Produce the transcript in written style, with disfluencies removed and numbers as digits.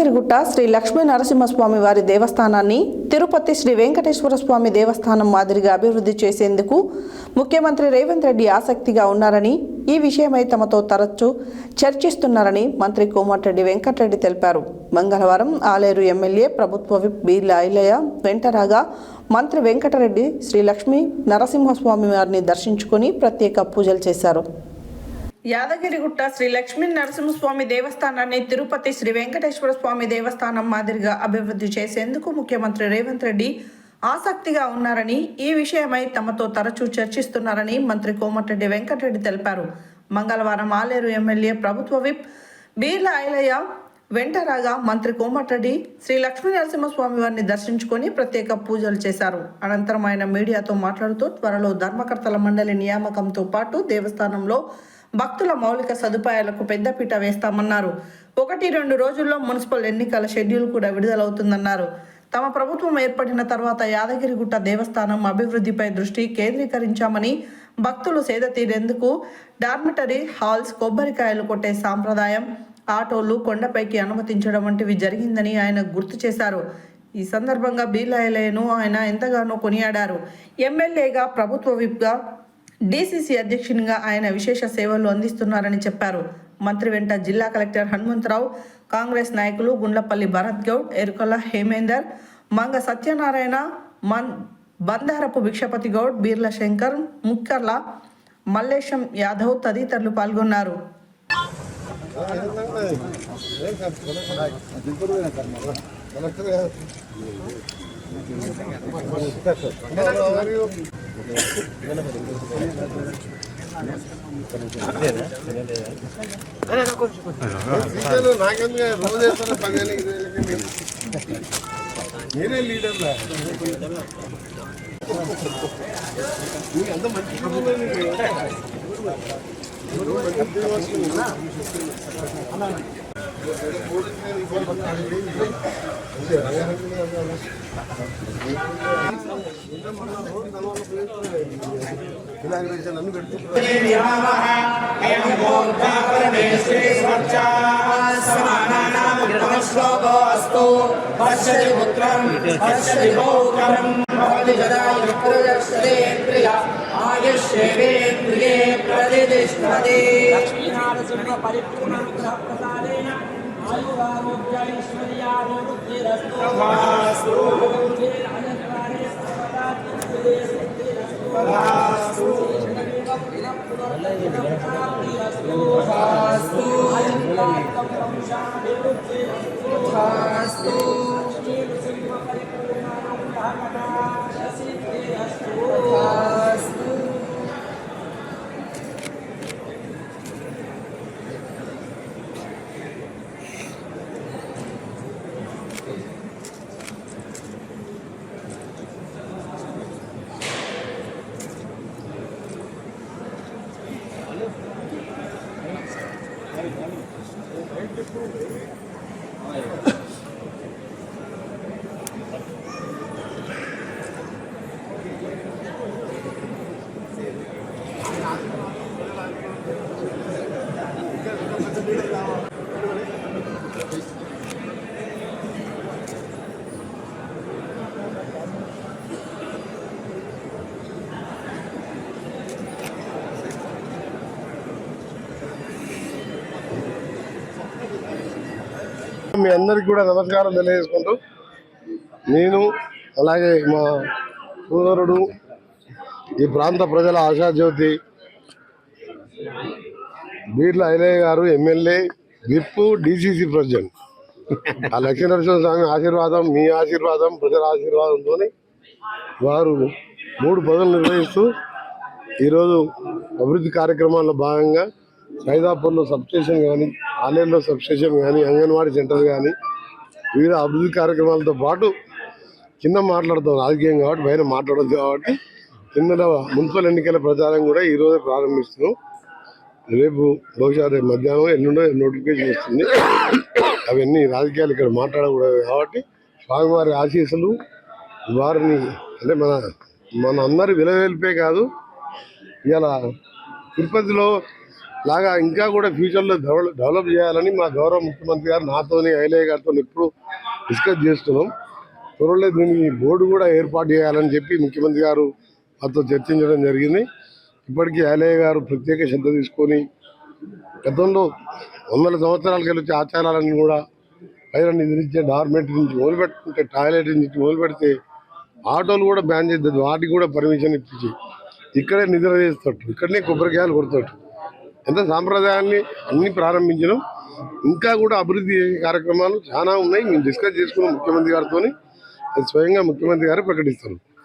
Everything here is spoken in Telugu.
యాదగిరిగుట్ట శ్రీ లక్ష్మీ నరసింహస్వామి వారి దేవస్థానాన్ని తిరుపతి శ్రీ వెంకటేశ్వర స్వామి దేవస్థానం మాదిరిగా అభివృద్ధి చేసేందుకు ముఖ్యమంత్రి రేవంత్ రెడ్డి ఆసక్తిగా ఉన్నారని, ఈ విషయమై తమతో తరచూ చర్చిస్తున్నారని మంత్రి కోమటిరెడ్డి వెంకటరెడ్డి తెలిపారు. మంగళవారం ఆలేరు ఎమ్మెల్యే ప్రభుత్వ విప్ బీర్ల ఐలయ్య వెంటరాగా మంత్రి వెంకటరెడ్డి శ్రీ లక్ష్మీ నరసింహస్వామి వారిని దర్శించుకొని ప్రత్యేక పూజలు చేశారు. యాదగిరిగుట్ట శ్రీ లక్ష్మీ నరసింహస్వామి దేవస్థానాన్ని తిరుపతి శ్రీ వెంకటేశ్వర స్వామి దేవస్థానం మాదిరిగా అభివృద్ధి చేసేందుకు ముఖ్యమంత్రి రేవంత్ రెడ్డి ఆసక్తిగా ఉన్నారని, ఈ విషయమై తమతో తరచూ చర్చిస్తున్నారని మంత్రి కోమటిరెడ్డి వెంకటరెడ్డి తెలిపారు. మంగళవారం ఆలేరు ఎమ్మెల్యే ప్రభుత్వ విప్ బీర్ల ఐలయ్య వెంటరాగా మంత్రి కోమటిరెడ్డి శ్రీ లక్ష్మీ నరసింహస్వామి వారిని దర్శించుకొని ప్రత్యేక పూజలు చేశారు. అనంతరం ఆయన మీడియాతో మాట్లాడుతూ త్వరలో ధర్మకర్తల మండలి నియామకంతో పాటు దేవస్థానంలో భక్తుల మౌలిక సదుపాయాలకు పెద్దపీట వేస్తామన్నారు. 1-2 రోజుల్లో మున్సిపల్ ఎన్నికల షెడ్యూల్ కూడా విడుదలవుతుందన్నారు. తమ ప్రభుత్వం ఏర్పడిన తర్వాత యాదగిరిగుట్ట దేవస్థానం అభివృద్ధిపై దృష్టి కేంద్రీకరించామని, భక్తులు సేద తీరేందుకు డార్మిటరీ హాల్స్, కొబ్బరికాయలు కొట్టే సాంప్రదాయం, ఆటోలు కొండపైకి అనుమతించడం వంటివి జరిగిందని ఆయన గుర్తు చేశారు. ఈ సందర్భంగా బీర్ల ఐలయ్యను ఆయన ఎంతగానో కొనియాడారు. ఎమ్మెల్యేగా, ప్రభుత్వ విప్గా, డీసీసీ అధ్యక్షునిగా ఆయన విశేష సేవలు అందిస్తున్నారని చెప్పారు. మంత్రి వెంట జిల్లా కలెక్టర్ హనుమంతరావు, కాంగ్రెస్ నాయకులు గుండ్లపల్లి భరత్ గౌడ్, ఎరుకల హేమేందర్, మంగ సత్యనారాయణ, బందారపు భిక్షపతి గౌడ్, బీర్ల శంకర్, ముక్కర్ల మల్లేశం యాదవ్ తదితరులు పాల్గొన్నారు. నేనే లీడర్లా అంత మంచి మీ అందరికి కూడా నమస్కారం తెలియజేసుకుంటూ, నేను అలాగే మా సోదరుడు, ఈ ప్రాంత ప్రజల ఆశాజ్యోతి బీర్ల ఐలయ్య గారు, ఎమ్మెల్యే, విప్, డీసీసీ ప్రెసిడెంట్, ఆ లక్ష్మీనరసింహ స్వామి ఆశీర్వాదం, మీ ఆశీర్వాదం, ప్రజల ఆశీర్వాదంతో వారు 3 పదవులు నిర్వహిస్తూ ఈరోజు అభివృద్ధి కార్యక్రమాల్లో భాగంగా సైదాపూర్లో సబ్స్టేషన్ కానీ, ఆలేరులో సబ్స్టేషన్ కానీ, అంగన్వాడీ సెంటర్ కానీ, వివిధ అభివృద్ధి కార్యక్రమాలతో పాటు కింద మాట్లాడుతాం రాజకీయం కాబట్టి, పైన మాట్లాడదు కాబట్టి కింద మున్సిపల్ ఎన్నికల ప్రచారం కూడా ఈరోజే ప్రారంభిస్తున్నాం. రేపు బహుశా రేపు మధ్యాహ్నం ఎల్లుండో నోటిఫికేషన్ వస్తుంది. అవన్నీ రాజకీయాలు ఇక్కడ మాట్లాడకూడదు కాబట్టి స్వామివారి ఆశీస్సులు వారిని అంటే మన అందరి విలవేల్పే కాదు, ఇలా తిరుపతిలో లాగా ఇంకా కూడా ఫ్యూచర్లో డెవలప్ చేయాలని మా గౌరవ ముఖ్యమంత్రి గారు నాతోని ఐలయ్య గారితో ఎప్పుడు డిస్కస్ చేస్తున్నాం. త్వరలో దీనికి బోర్డు కూడా ఏర్పాటు చేయాలని చెప్పి ముఖ్యమంత్రి గారు మాతో చర్చించడం జరిగింది. ఇప్పటికీ ఐలయ్య గారు ప్రత్యేక శ్రద్ధ తీసుకొని గతంలో 100 సంవత్సరాలకి వచ్చే ఆచారాలను కూడా పైన నిద్రించే డార్మెంటరీ నుంచి మొదలుపెట్టుకుంటే టాయిలెట్ నుంచి మొదలు పెడితే ఆటోలు కూడా బ్యాన్ చేద్దాం, వాటికి కూడా పర్మిషన్ ఇప్పించి ఇక్కడే నిద్ర చేస్తట్టు, ఇక్కడనే కొబ్బరికాయలు కొడతట్టు ఎంత సాంప్రదాయాన్ని అన్ని ప్రారంభించడం. ఇంకా కూడా అభివృద్ధి కార్యక్రమాలు చాలా ఉన్నాయి. మేము డిస్కస్ చేసుకున్నాం ముఖ్యమంత్రి గారితో, అది స్వయంగా ముఖ్యమంత్రి గారు ప్రకటిస్తారు.